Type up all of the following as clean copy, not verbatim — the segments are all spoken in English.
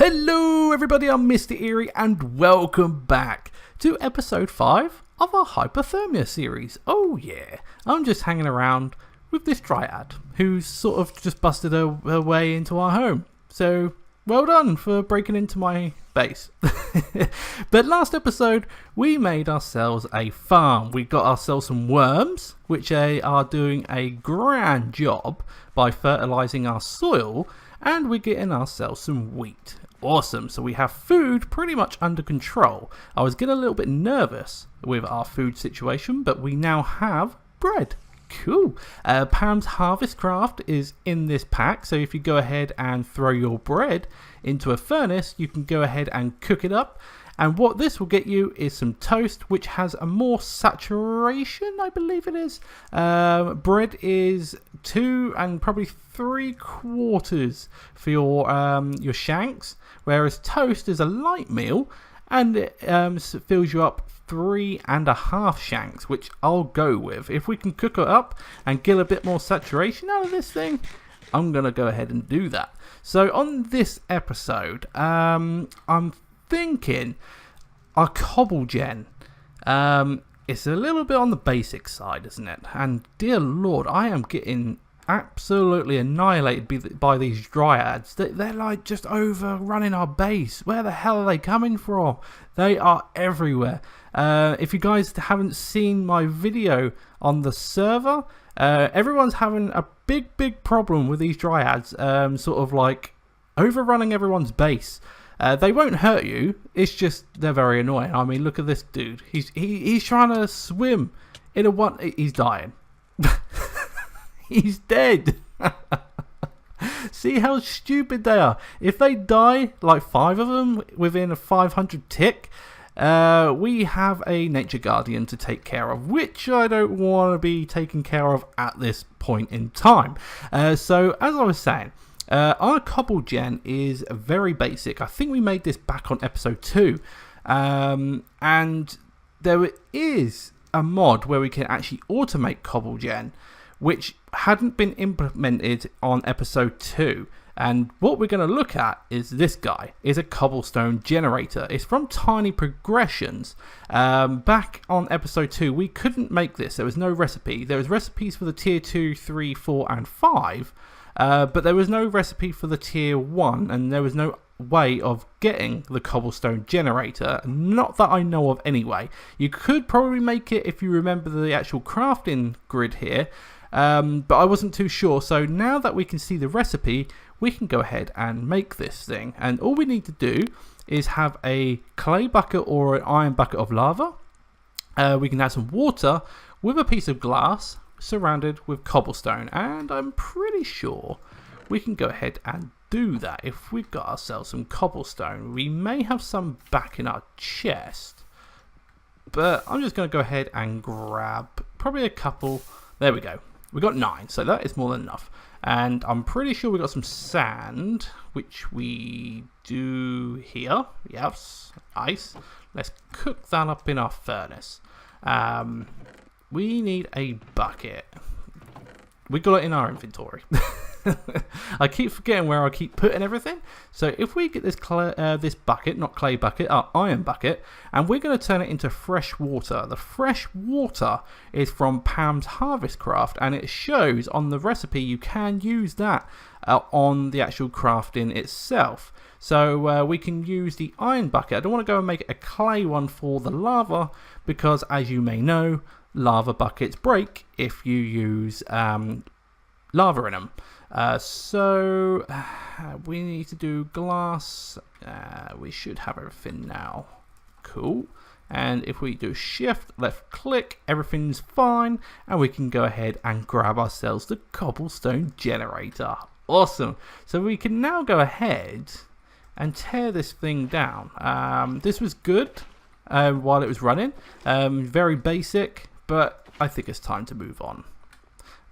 Hello everybody, I'm Mr. Irri and welcome back to episode 5 of our Hypothermia series. Oh yeah, I'm just hanging around with this dryad who's sort of just busted her way into our home. So well done for breaking into my base. But last episode we made ourselves a farm. We got ourselves some worms which are doing a grand job by fertilizing our soil, and we're getting ourselves some wheat. Awesome, so we have food pretty much under control. I was getting a little bit nervous with our food situation, but we now have bread. Cool. Pam's Harvest Craft is in this pack, so if you go ahead and throw your bread into a furnace, you can go ahead and cook it up. And what this will get you is some toast, which has a more saturation, I believe it is. Bread is 2 and probably 3/4 for your shanks, whereas toast is a light meal and it fills you up 3.5 shanks, which I'll go with. If we can cook it up and get a bit more saturation out of this thing, I'm going to go ahead and do that. So on this episode, I'm thinking our cobble gen. It's a little bit on the basic side, isn't it? And dear Lord, I am getting absolutely annihilated by these dryads. They're like just overrunning our base. Where the hell are they coming from? They are everywhere. If you guys haven't seen my video on the server, everyone's having a big problem with these dryads, sort of like overrunning everyone's base. They won't hurt you, it's just they're very annoying. I mean, look at this dude. He's trying to swim in a one. He's dying. He's dead. See how stupid they are. If they die, like 5 of them within a 500 tick, we have a nature guardian to take care of, which I don't want to be taken care of at this point in time. So as I was saying, our cobble gen is very basic. I think we made this back on episode 2, and there is a mod where we can actually automate cobble gen, which hadn't been implemented on episode 2. And what we're going to look at is this guy is a cobblestone generator. It's from Tiny Progressions. Back on episode 2 we couldn't make this. There was no recipe. There was recipes for the tier 2, 3, 4 and 5, but there was no recipe for the tier 1, and there was no way of getting the cobblestone generator, not that I know of anyway. You could probably make it if you remember the actual crafting grid here, but I wasn't too sure. So now that we can see the recipe, we can go ahead and make this thing, and all we need to do is have a clay bucket or an iron bucket of lava. We can add some water with a piece of glass surrounded with cobblestone, and I'm pretty sure we can go ahead and do that. If we've got ourselves some cobblestone, we may have some back in our chest, but I'm just going to go ahead and grab probably a couple. There we go. We got 9, so that is more than enough. And I'm pretty sure we got some sand, which we do here. Yes, nice. Let's cook that up in our furnace. We need a bucket. We got it in our inventory. I keep forgetting where I keep putting everything. So if we get this this bucket, not clay bucket, our iron bucket, and we're going to turn it into fresh water. The fresh water is from Pam's Harvest Craft, and it shows on the recipe you can use that on the actual crafting itself. So we can use the iron bucket. I don't want to go and make it a clay one for the lava, because as you may know, lava buckets break if you use lava in them. So we need to do glass. We should have everything now. Cool. And if we do shift left click, everything's fine, and we can go ahead and grab ourselves the cobblestone generator. Awesome. So we can now go ahead and tear this thing down. This was good while it was running. Very basic, but I think it's time to move on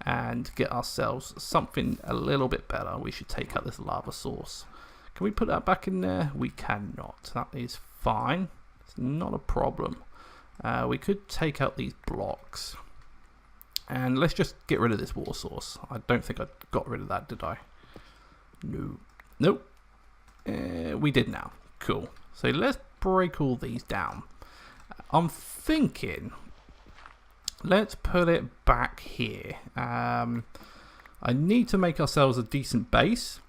and get ourselves something a little bit better. We should take out this lava source. Can we put that back in there? We cannot. That is fine. It's not a problem. We could take out these blocks. And let's just get rid of this water source. I don't think I got rid of that, did I? No. Nope. We did now. Cool. So let's break all these down. I'm thinking, let's put it back here. I need to make ourselves a decent base.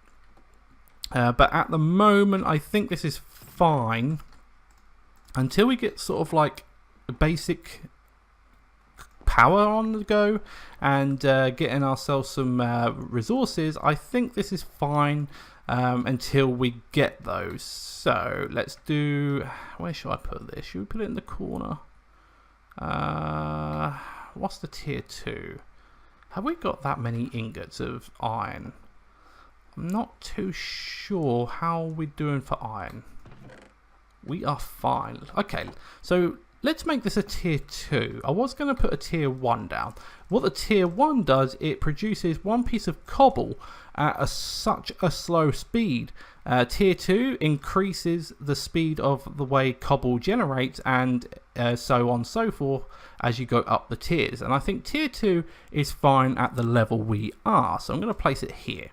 But at the moment, I think this is fine. Until we get sort of like a basic power on the go and getting ourselves some resources, I think this is fine until we get those. So let's do, where should I put this? Should we put it in the corner? What's the tier 2? Have we got that many ingots of iron? I'm not too sure how we're doing for iron. We are fine. Okay, so let's make this a tier 2. I was going to put a tier 1 down. What the tier 1 does, it produces one piece of cobble at such a slow speed. Tier 2 increases the speed of the way cobble generates, and so on and so forth as you go up the tiers. And I think tier 2 is fine at the level we are. So I'm going to place it here.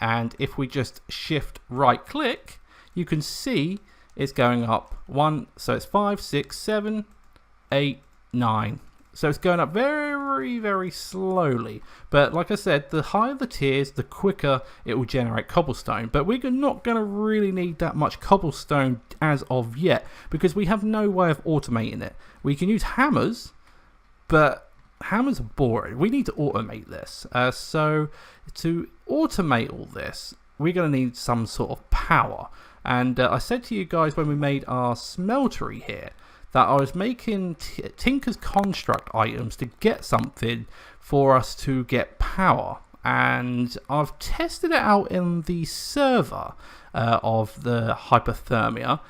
And if we just shift right click, you can see it's going up 1. So it's 5, 6, 7, 8, 9. So it's going up very, very slowly. But like I said, the higher the tiers, the quicker it will generate cobblestone. But we're not going to really need that much cobblestone as of yet, because we have no way of automating it. We can use hammers, but hammers are boring. We need to automate this. So to automate all this, we're going to need some sort of power. And I said to you guys when we made our smeltery here that I was making Tinker's Construct items to get something for us to get power. And I've tested it out in the server of the Hypothermia,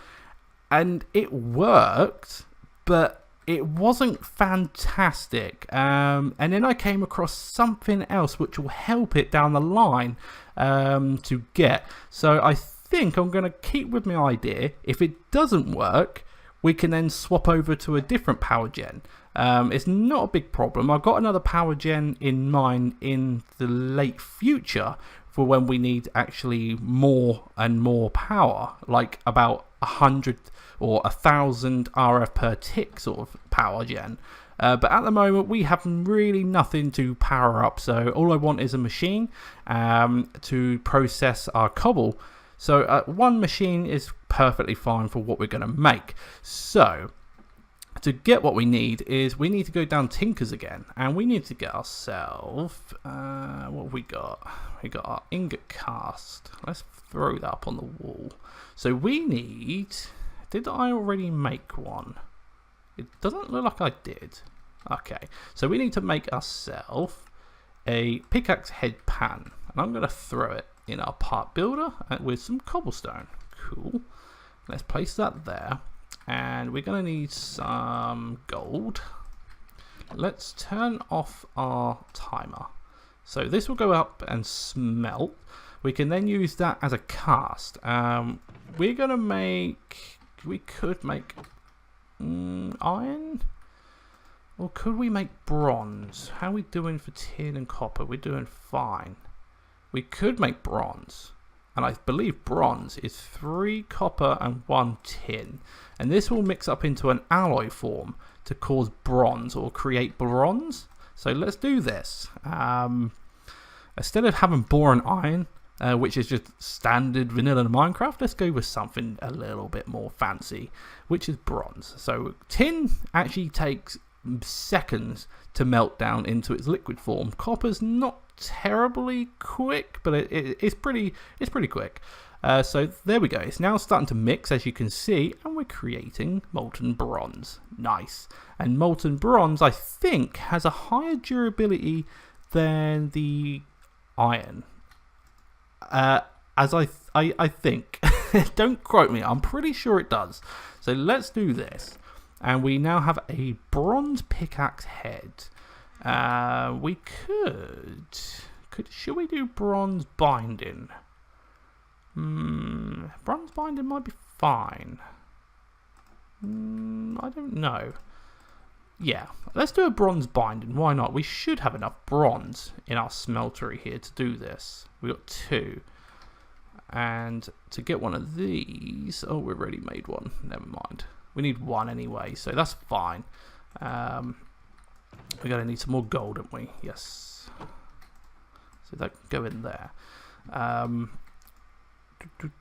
and it worked, but it wasn't fantastic. And then I came across something else which will help it down the line to get. So I think I'm going to keep with my idea. If it doesn't work, we can then swap over to a different power gen. It's not a big problem. I've got another power gen in mind in the late future for when we need actually more and more power, like about 100 or 1,000 RF per tick sort of power gen. But at the moment we have really nothing to power up, so all I want is a machine to process our cobble. So one machine is perfectly fine for what we're going to make. So to get what we need is we need to go down Tinker's again, and we need to get ourselves what have we got? We got our ingot cast. Let's throw that up on the wall. So we need, did I already make one? It doesn't look like I did. Okay, so we need to make ourselves a pickaxe head pan, and I'm going to throw it in our part builder with some cobblestone. Cool. Let's place that there, and we're going to need some gold. Let's turn off our timer. So this will go up and smelt. We can then use that as a cast. We're going to make, we could make iron, or could we make bronze? How are we doing for tin and copper? We're doing fine. We could make bronze, and I believe bronze is 3 copper and 1 tin, and this will mix up into an alloy form to cause bronze or create bronze. So let's do this. Instead of having boron iron, which is just standard vanilla Minecraft, let's go with something a little bit more fancy, which is bronze. So tin actually takes seconds to melt down into its liquid form. Copper's not terribly quick, but it's pretty quick. So there we go. It's now starting to mix, as you can see, and we're creating molten bronze. Nice. And molten bronze, I think, has a higher durability than the iron. As I think. Don't quote me. I'm pretty sure it does. So let's do this. And we now have a bronze pickaxe head. We should we do bronze binding? Bronze binding might be fine. I don't know. Yeah, let's do a bronze binding. Why not? We should have enough bronze in our smeltery here to do this. We got 2. And to get one of these, oh, we already made one. Never mind. We need one anyway, so that's fine. We're going to need some more gold, don't we? Yes. So that can go in there.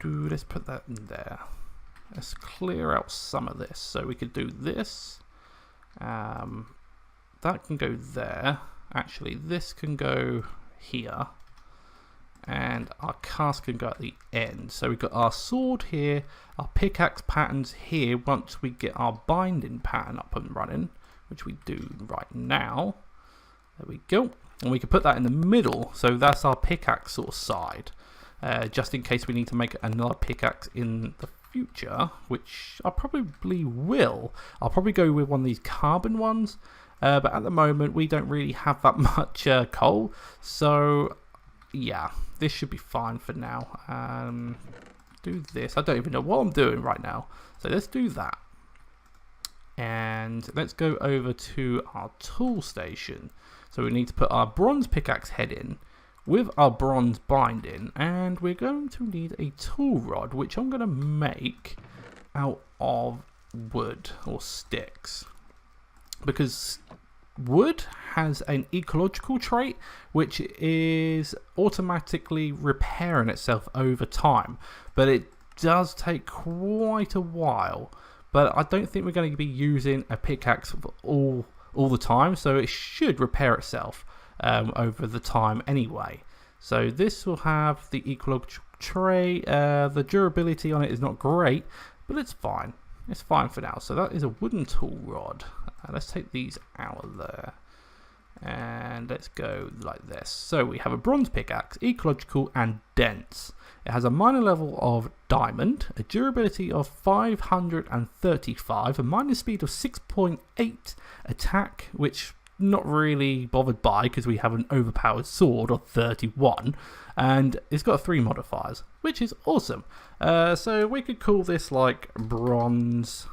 Let's put that in there. Let's clear out some of this. So we could do this. That can go there. Actually, this can go here. And our cast can go at the end. So we've got our sword here, our pickaxe patterns here once we get our binding pattern up and running, which we do right now. There we go. And we can put that in the middle, so that's our pickaxe sort of side. Just in case we need to make another pickaxe in the future, which I probably will. I'll probably go with one of these carbon ones, but at the moment we don't really have that much coal, so yeah, this should be fine for now. Do this. I don't even know what I'm doing right now, so let's do that. And let's go over to our tool station. So we need to put our bronze pickaxe head in with our bronze binding, and we're going to need a tool rod, which I'm going to make out of wood or sticks, because wood has an ecological trait which is automatically repairing itself over time, but it does take quite a while. But I don't think we're going to be using a pickaxe for all the time, so it should repair itself over the time anyway. So this will have the ecological trait. The durability on it is not great, but it's fine. It's fine for now. So that is a wooden tool rod. Let's take these out of there. And let's go like this. So we have a bronze pickaxe, ecological and dense. It has a minor level of diamond, a durability of 535, a minor speed of 6.8, attack, which not really bothered by because we have an overpowered sword of 31, and it's got 3 modifiers, which is awesome. So we could call this like bronze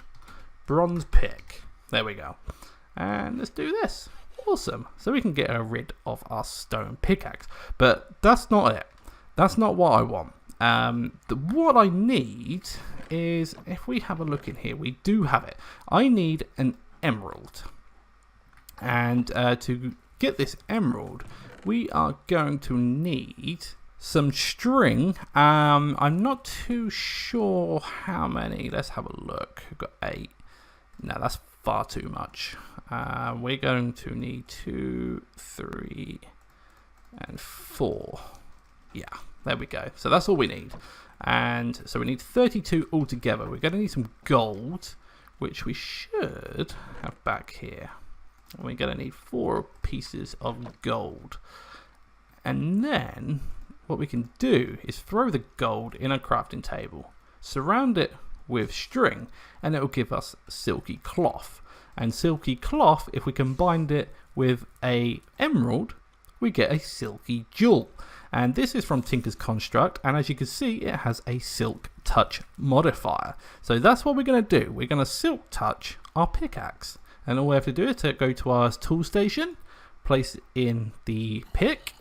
pick. There we go. And let's do this. Awesome. So we can get rid of our stone pickaxe, but that's not it. That's not what I want. What I need is, if we have a look in here, we do have it. I need an emerald. And to get this emerald, we are going to need some string. I'm not too sure how many. Let's have a look. We've got 8. No, that's far too much. We're going to need 2, 3, and 4. Yeah, there we go. So that's all we need. And so we need 32 altogether. We're going to need some gold, which we should have back here. And we're going to need 4 pieces of gold. And then what we can do is throw the gold in a crafting table, surround it with string, and it will give us silky cloth. And silky cloth, if we combined it with a emerald, we get a silky jewel. And this is from Tinker's Construct, and as you can see, it has a silk touch modifier. So that's what we're going to do. We're going to silk touch our pickaxe, and all we have to do is to go to our tool station, place in the pick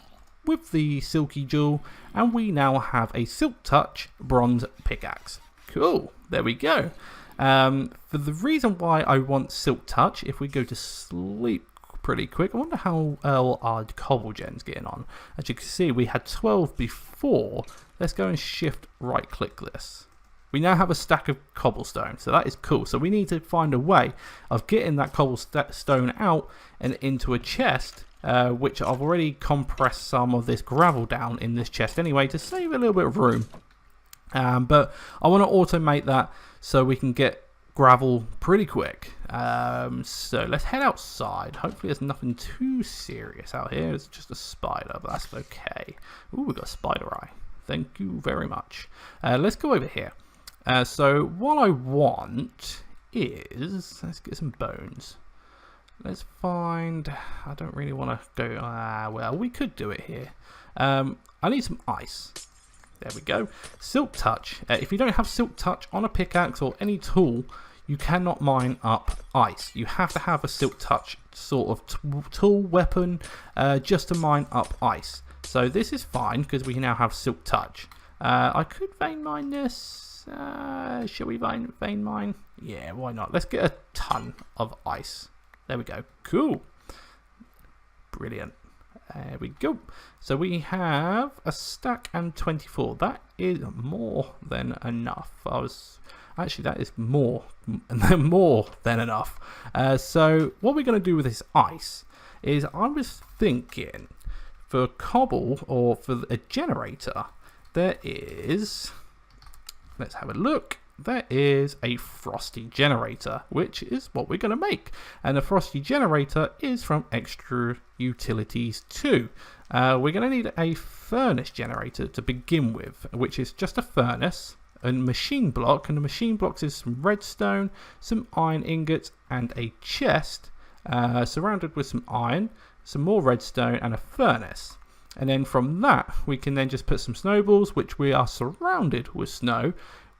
with the silky jewel, and we now have a silk touch bronze pickaxe. Cool, there we go. For the reason why I want silk touch, if we go to sleep pretty quick, I wonder how our cobble gen's getting on. As you can see, we had 12 before. Let's go and shift right click this. We now have a stack of cobblestone, so that is cool. So we need to find a way of getting that cobblestone out and into a chest, which I've already compressed some of this gravel down in this chest anyway to save a little bit of room. But I want to automate that so we can get gravel pretty quick. So let's head outside. Hopefully there's nothing too serious out here. It's just a spider, but that's okay. Ooh, we got a spider eye. Thank you very much. Let's go over here. So what I want is, let's get some bones. Let's find, I don't really want to go, well, we could do it here. I need some ice. There we go. Silk touch. If you don't have silk touch on a pickaxe or any tool, you cannot mine up ice. You have to have a silk touch sort of tool weapon just to mine up ice. So this is fine because we now have silk touch. I could vein mine this. Shall we vein mine? Yeah, why not? Let's get a ton of ice. There we go. Cool. Brilliant. There we go. So we have a stack and 24. That is more than enough. Actually, that is more than enough. So what we're going to do with this ice is, I was thinking, for cobble or for a generator, there is, let's have a look. There is a frosty generator, which is what we're going to make. And the frosty generator is from extra utilities 2. We're going to need a furnace generator to begin with, which is just a furnace, a machine block, and the machine blocks is some redstone, some iron ingots, and a chest surrounded with some iron, some more redstone, and a furnace. And then from that, we can then just put some snowballs, which we are surrounded with snow,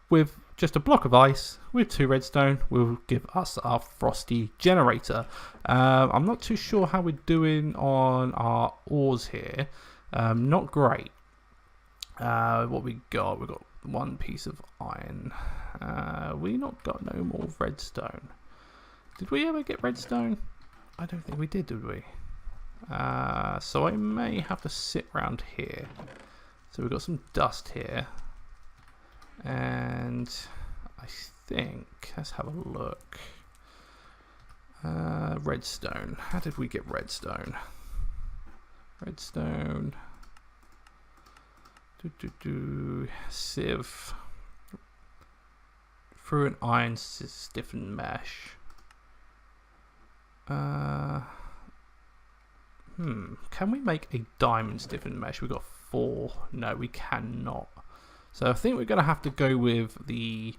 with just a block of ice with 2 redstone will give us our frosty generator. I'm not too sure how we're doing on our ores here. Not great. What we got? We got 1 piece of iron. We not got no more redstone. Did we ever get redstone? I don't think we did we? So I may have to sit around here. So we've got some dust here. And I think, let's have a look. Redstone. How did we get redstone? Redstone. Sieve. Through an iron stiffened mesh. Can we make a diamond stiffened mesh? We've got 4. No, we cannot. So I think we're going to have to go with the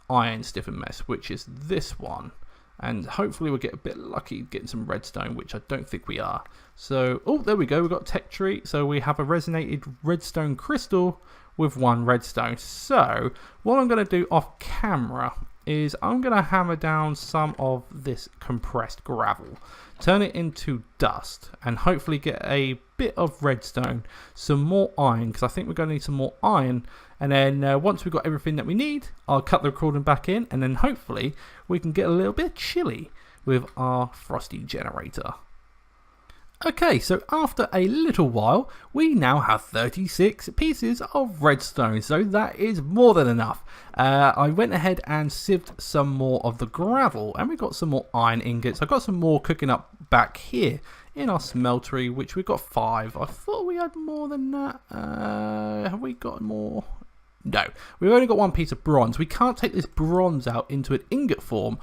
iron stiffened mesh, which is this one. And hopefully we'll get a bit lucky getting some redstone, which I don't think we are. So, oh, there we go. We've got tech tree. So we have a resonated redstone crystal with 1 redstone. So what I'm going to do off camera is I'm going to hammer down some of this compressed gravel, turn it into dust, and hopefully get a bit of redstone, some more iron, because I think we're going to need some more iron. And then once we've got everything that we need, I'll cut the recording back in, and then hopefully we can get a little bit chilly with our frosty generator. Okay, so after a little while, we now have 36 pieces of redstone, so that is more than enough. I went ahead and sieved some more of the gravel, and we got some more iron ingots. I got some more cooking up back here in our smeltery, which we've got 5. I thought we had more than that. Have we got more? No, we've only got 1 piece of bronze. We can't take this bronze out into an ingot form,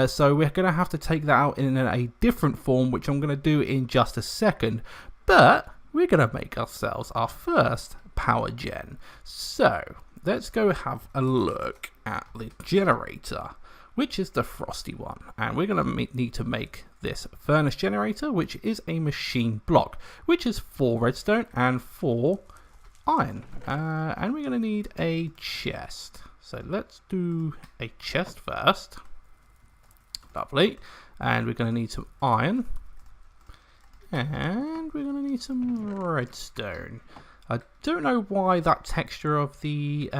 so we're going to have to take that out in a different form, which I'm going to do in just a second. But we're going to make ourselves our first power gen. So let's go have a look at the generator, which is the frosty one. And we're going to need to make this furnace generator, which is a machine block, which is 4 redstone and 4 iron, and we're going to need a chest. So let's do a chest first. Lovely. And we're going to need some iron, and we're going to need some redstone. I don't know why that texture of the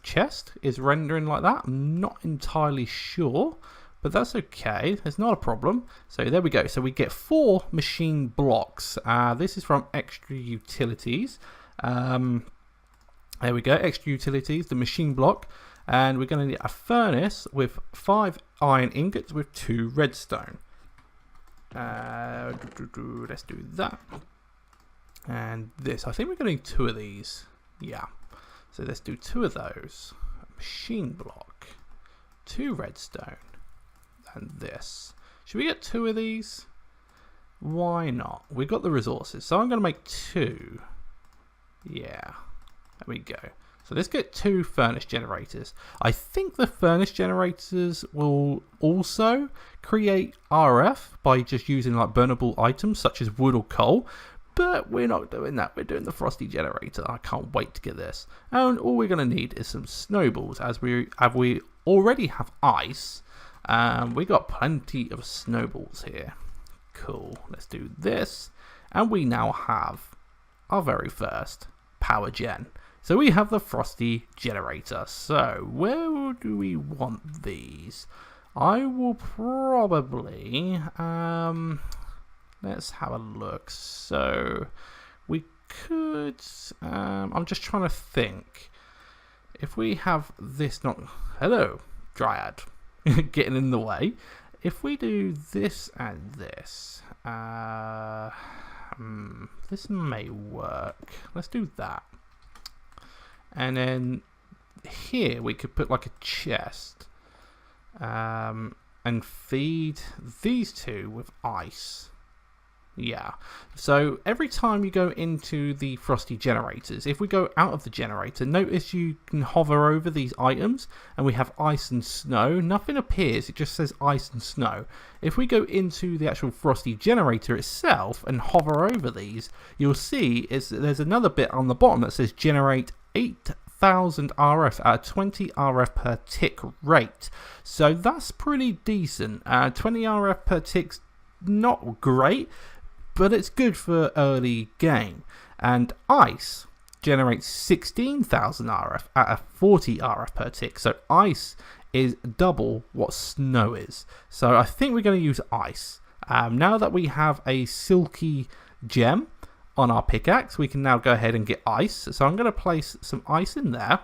chest is rendering like that. I'm not entirely sure, but that's okay. There's not a problem. So there we go. So we get 4 machine blocks. This is from extra utilities. There we go, extra utilities, the machine block, and we're going to need a furnace with 5 iron ingots with 2 redstone. Let's do that. And this, I think we're going to need 2 of these. Yeah, so let's do 2 of those. A machine block, 2 redstone, and this. Should we get 2 of these? Why not? We've got the resources, so I'm going to make 2. Yeah, there we go. So let's get 2 furnace generators. I think the furnace generators will also create RF by just using like burnable items such as wood or coal, but we're not doing that. We're doing the frosty generator. I can't wait to get this. And all we're going to need is some snowballs, as we already have ice. We got plenty of snowballs here. Cool. Let's do this, and we now have our very first power gen. So we have the frosty generator. So where do we want these? I will probably let's have a look. So we could I'm just trying to think. If we have this not hello Dryad getting in the way. If we do this and this, this may work. Let's do that. And then here we could put like a chest and feed these two with ice. Yeah, so every time you go into the frosty generators, if we go out of the generator, notice you can hover over these items and we have ice and snow. Nothing appears, it just says ice and snow. If we go into the actual frosty generator itself and hover over these, you'll see there's another bit on the bottom that says generate 8,000 RF at a 20 RF per tick rate. So that's pretty decent. 20 RF per tick's not great, but it's good for early game. And ice generates 16,000 RF at a 40 RF per tick. So ice is double what snow is. So I think we're going to use ice. Now that we have a silky gem on our pickaxe, we can now go ahead and get ice. So I'm going to place some ice in there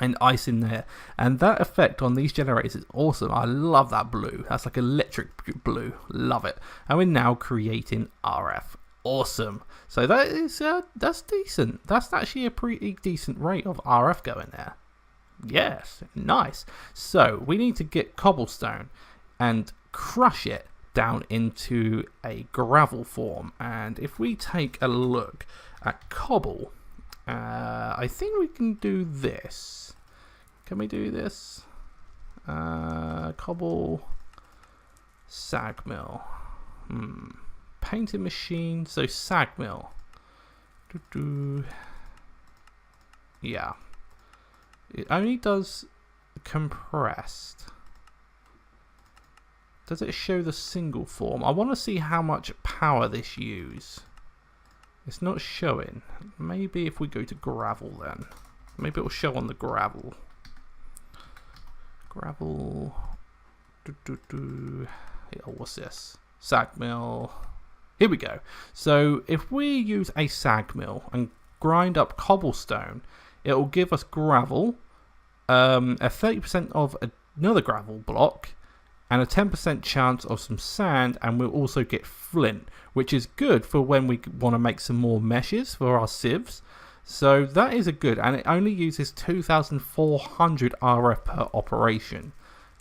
and ice in there, and that effect on these generators is awesome. I love that blue. That's like electric blue. Love it. And we're now creating RF. Awesome. So that is that's decent. That's actually a pretty decent rate of RF going there. Yes, nice. So we need to get cobblestone and crush it down into a gravel form. And if we take a look at cobble, I think we can do this. Can we do this? Cobble, sag mill, painting machine. So sag mill. Yeah, it only does compressed. Does it show the single form? I want to see how much power this uses. It's not showing. Maybe if we go to gravel then. Maybe it will show on the gravel. Gravel. What's this? Sag mill. Here we go. So if we use a sag mill and grind up cobblestone, it will give us gravel, a 30% of another gravel block, and a 10% chance of some sand, and we'll also get flint, which is good for when we want to make some more meshes for our sieves. So that is a good, and it only uses 2,400 RF per operation.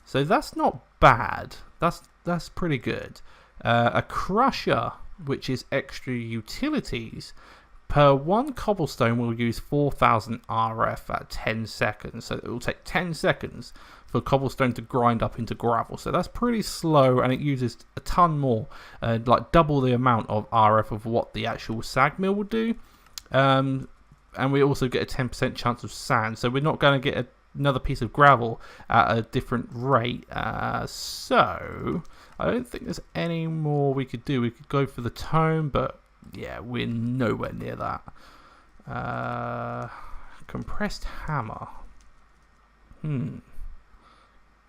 So that's not bad. That's pretty good. A crusher, which is extra utilities, per one cobblestone will use 4,000 RF at 10 seconds. So it will take 10 seconds for cobblestone to grind up into gravel. So that's pretty slow, and it uses a ton more, like double the amount of RF of what the actual sag mill will do. And we also get a 10% chance of sand. So we're not going to get another piece of gravel at a different rate. So I don't think there's any more we could do. We could go for the tome, but yeah, we're nowhere near that. Compressed hammer.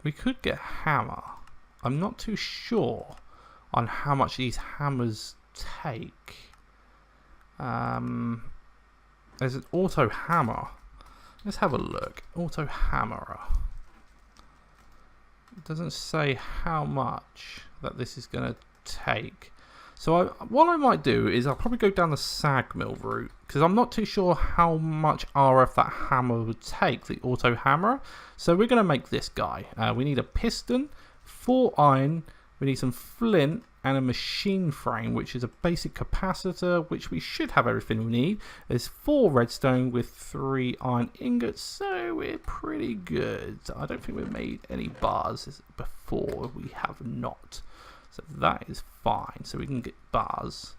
We could get hammer. I'm not too sure on how much these hammers take. There's an auto hammer. Let's have a look. Auto hammerer. It doesn't say how much that this is going to take. So what I might do is I'll probably go down the sag mill route, because I'm not too sure how much RF that hammer would take, the auto hammerer. So we're going to make this guy. We need a piston, 4 iron, we need some flint, and a machine frame, which is a basic capacitor, which we should have everything we need. There's 4 redstone with 3 iron ingots, so we're pretty good. I don't think we've made any bars before. We have not. So that is fine. So we can get bars.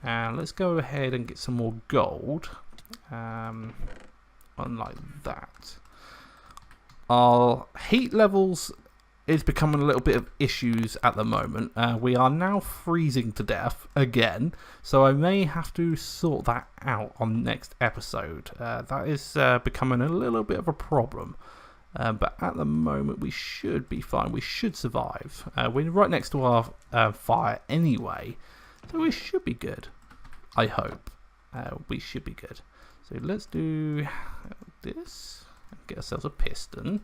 And let's go ahead and get some more gold. Unlike that. Our heat levels is becoming a little bit of issues at the moment. We are now freezing to death again, so I may have to sort that out on next episode. That is becoming a little bit of a problem. But at the moment we should be fine. We should survive. We're right next to our fire anyway, so we should be good. I hope. We should be good. So let's do this. Get ourselves a piston.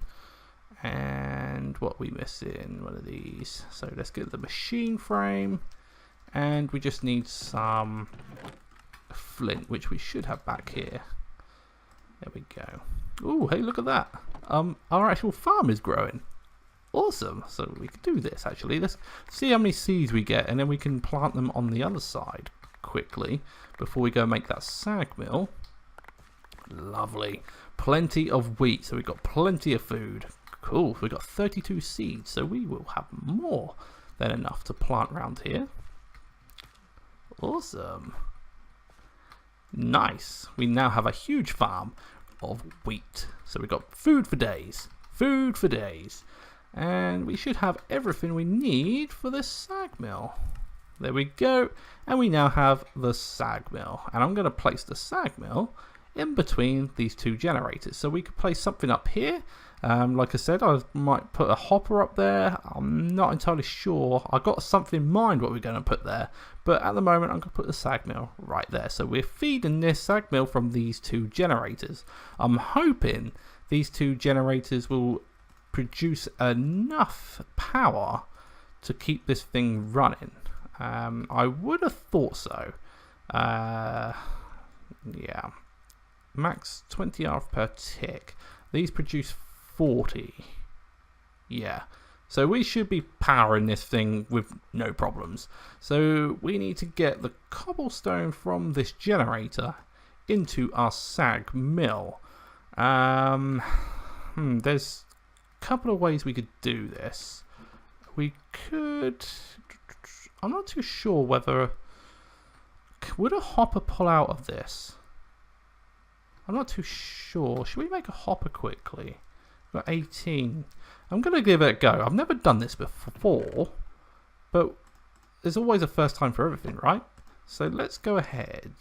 And what are we missing? One of these. So let's get the machine frame. And we just need some flint, which we should have back here. There we go. Oh, hey, look at that. Our actual farm is growing. Awesome. So we can do this actually. Let's see how many seeds we get, and then we can plant them on the other side quickly before we go make that sag mill. Lovely. Plenty of wheat, so we've got plenty of food. Cool. We've got 32 seeds, so we will have more than enough to plant around here. Awesome. Nice. We now have a huge farm of wheat. So we've got food for days. Food for days. And we should have everything we need for this sag mill. There we go. And we now have the sag mill. And I'm going to place the sag mill in between these two generators. So we could place something up here. Like I said, I might put a hopper up there. I'm not entirely sure. I got something in mind what we're going to put there. But at the moment, I'm going to put the sag mill right there. So we're feeding this sag mill from these two generators. I'm hoping these two generators will produce enough power to keep this thing running. I would have thought so. Yeah. Max 20 hours per tick. These produce 40. Yeah. So we should be powering this thing with no problems. So we need to get the cobblestone from this generator into our sag mill. There's a couple of ways we could do this. We could... I'm not too sure whether... Would a hopper pull out of this? I'm not too sure. Should we make a hopper quickly? We've got 18. I'm going to give it a go. I've never done this before, but there's always a first time for everything, right? So let's go ahead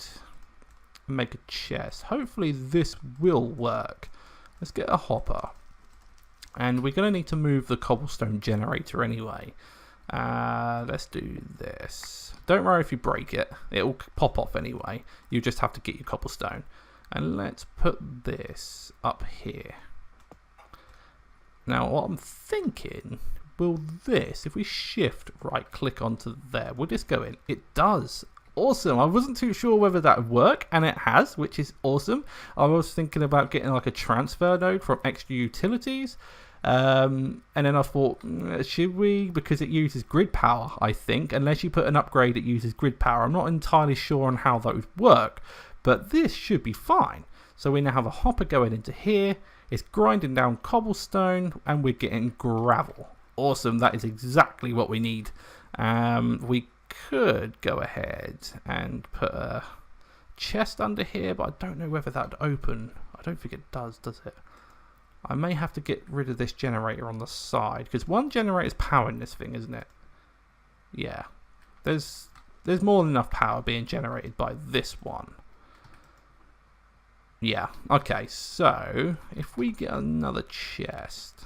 and make a chest. Hopefully this will work. Let's get a hopper. And we're going to need to move the cobblestone generator anyway. Let's do this. Don't worry if you break it. It will pop off anyway. You just have to get your cobblestone. And let's put this up here. Now what I'm thinking, will this, if we shift right click onto there, will this go in? It does. Awesome. I wasn't too sure whether that would work, and it has, which is awesome. I was thinking about getting like a transfer node from extra utilities. And then I thought, should we? Because it uses grid power, I think. Unless you put an upgrade that uses grid power. I'm not entirely sure on how that would work. But this should be fine. So we now have a hopper going into here. It's grinding down cobblestone and we're getting gravel. Awesome. That is exactly what we need. We could go ahead and put a chest under here, but I don't know whether that would open. I don't think it does it? I may have to get rid of this generator on the side because one generator is powering this thing, isn't it? Yeah. There's more than enough power being generated by this one. Yeah, okay, so if we get another chest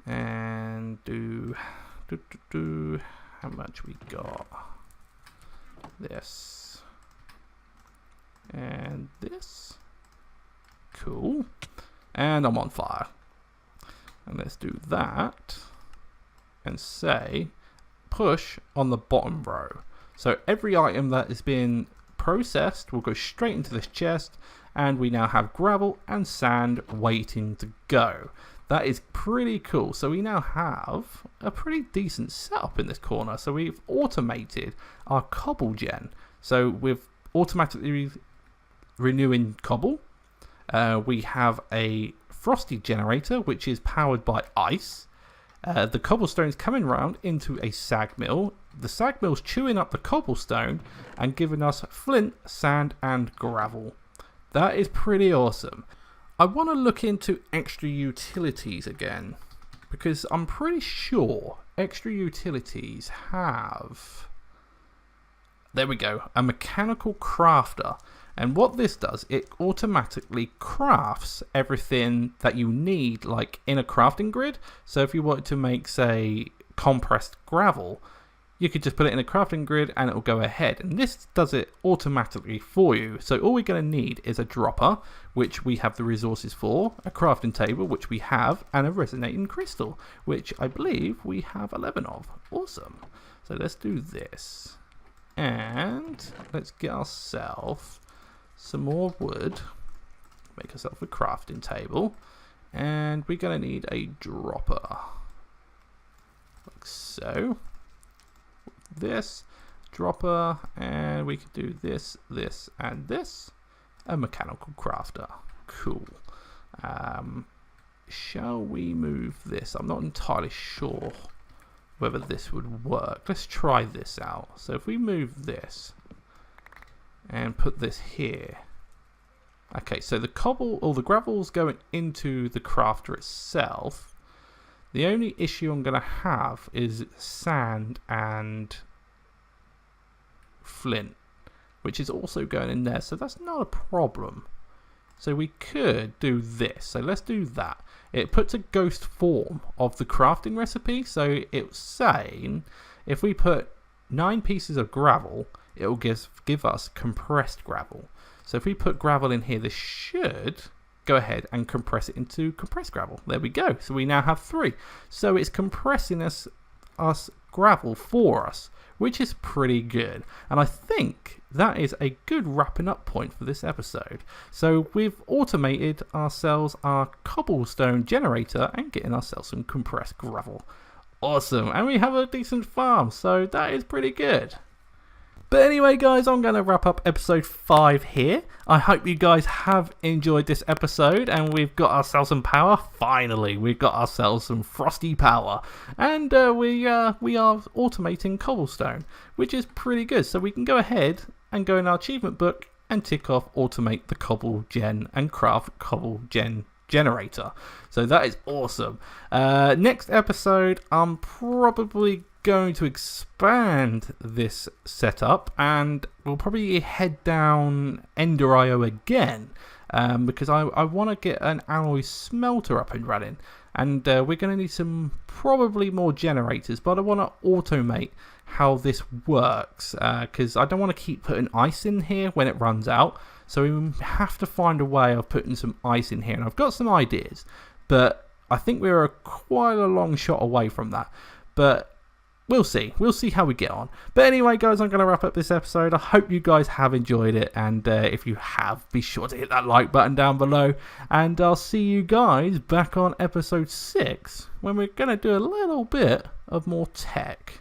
and do how much we got? This and this. Cool. And I'm on fire. And let's do that and say push on the bottom row. So every item that is being processed will go straight into this chest. And we now have gravel and sand waiting to go. That is pretty cool. So we now have a pretty decent setup in this corner. So we've automated our cobble gen. So we've automatically renewing cobble. We have a frosty generator, which is powered by ice. The cobblestone's coming round into a sag mill. The sag mill's chewing up the cobblestone and giving us flint, sand, and gravel. That is pretty awesome. I want to look into extra utilities again because I'm pretty sure extra utilities have... There we go, a mechanical crafter. And what this does, it automatically crafts everything that you need, like in a crafting grid. So if you wanted to make, say, compressed gravel, you could just put it in a crafting grid and it will go ahead. And this does it automatically for you. So all we're going to need is a dropper, which we have the resources for, a crafting table, which we have, and a resonating crystal, which I believe we have 11 of. Awesome. So let's do this. And let's get ourselves some more wood, make ourselves a crafting table, and we're going to need a dropper, like so. This dropper, and we could do this, this, and this. A mechanical crafter. Cool. Shall we move this? I'm not entirely sure whether this would work. Let's try this out. So if we move this and put this here. Okay, so the cobble or the gravel's going into the crafter itself. The only issue I'm going to have is sand and flint, which is also going in there, so that's not a problem. So we could do this. So let's do that. It puts a ghost form of the crafting recipe. So it's saying if we put 9 pieces of gravel, it will give us compressed gravel. So if we put gravel in here, this should go ahead and compress it into compressed gravel. There we go. So we now have 3. So it's compressing us gravel for us, which is pretty good. And I think that is a good wrapping up point for this episode. So we've automated ourselves our cobblestone generator and getting ourselves some compressed gravel. Awesome. And we have a decent farm, so that is pretty good. But anyway, guys, I'm going to wrap up episode 5 here. I hope you guys have enjoyed this episode and we've got ourselves some power. Finally, we've got ourselves some frosty power. And we are automating cobblestone, which is pretty good. So we can go ahead and go in our achievement book and tick off automate the cobble gen and craft cobble gen generator. So that is awesome. Next episode, I'm probably going to expand this setup and we'll probably head down Ender IO again because I want to get an alloy smelter up and running, and we're going to need some probably more generators, but I want to automate how this works because I don't want to keep putting ice in here when it runs out. So we have to find a way of putting some ice in here, and I've got some ideas, but I think we're quite a long shot away from that. But we'll see. We'll see how we get on. But anyway, guys, I'm going to wrap up this episode. I hope you guys have enjoyed it. And if you have, be sure to hit that like button down below. And I'll see you guys back on episode 6 when we're going to do a little bit of more tech.